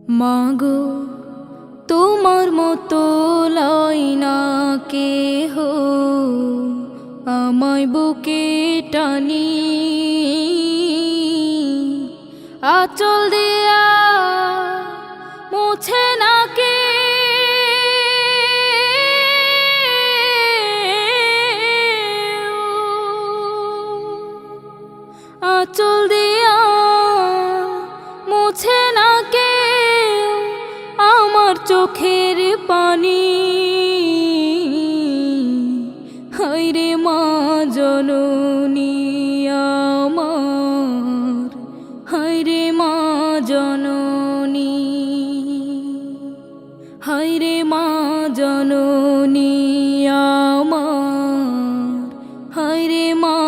মাগো তোমার মতো লয় না কেহ আমায় বুকে টানি, আঁচল দিয়া মুছে না কে আঁচল দিয়া মুছে না কে আমার চোখের পানি। হায়রে মা জননী আমার, হায়রে মা জননী, হায়রে মা জননী আমার, হায়রে মা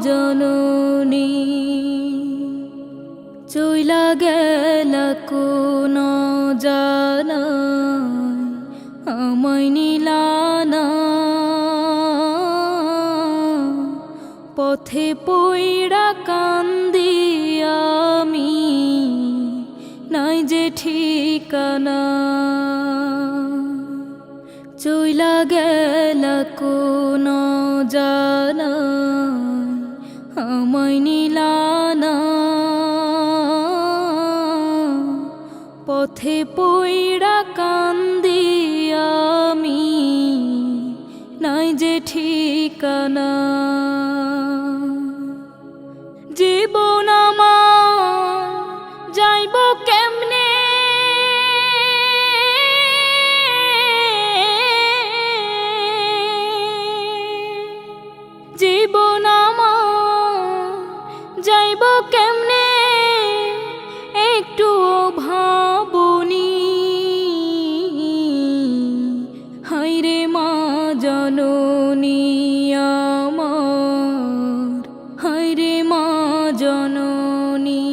জননী। চইলা গেল কোন জানায় আমায় নিলানা, পথে পইড়া কান্দি আমি, নাই যে ঠিকানা। চইলা গেল কোন জানায় আমায় নিলানা, পথে পইড়া কান্দি আমি, নাই যে ঠিকানা। জীবন আমার যাইব কেমনে, জীবন আমার যাইব কেমনে একটু ভাবনি। হায়রে মা জননী আমার, হায়রে মা জননী।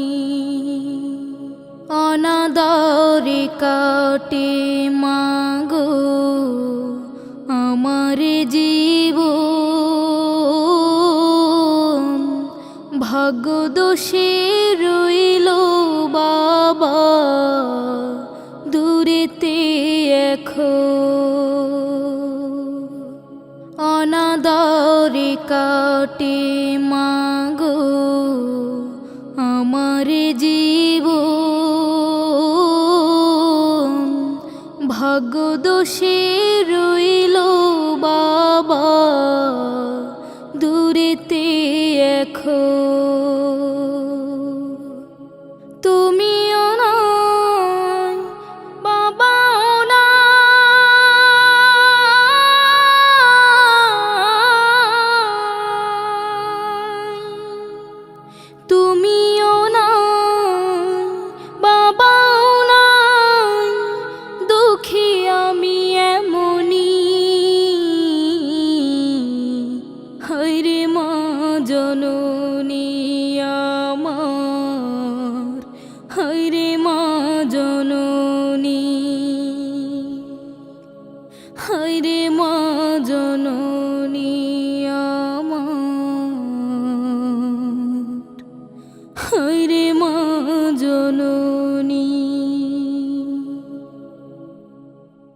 অনাদরে কাটে মাগো আমার জীবন, ভাগ্য দোষে রইল বাবা দূরেতে এখন। অনাদরে কাটে মাগো আমার জীবন, ভাগ্য দোষে রইল বাবা দূরেতে এখন। তুমিও নাই বাবাও নাই, তুমিও নাই বাবাও নাই, দুঃখী আমি এমনি। হায়রে মা জননী আমার, হায়রে মা জননী, হায়রে মা জননী।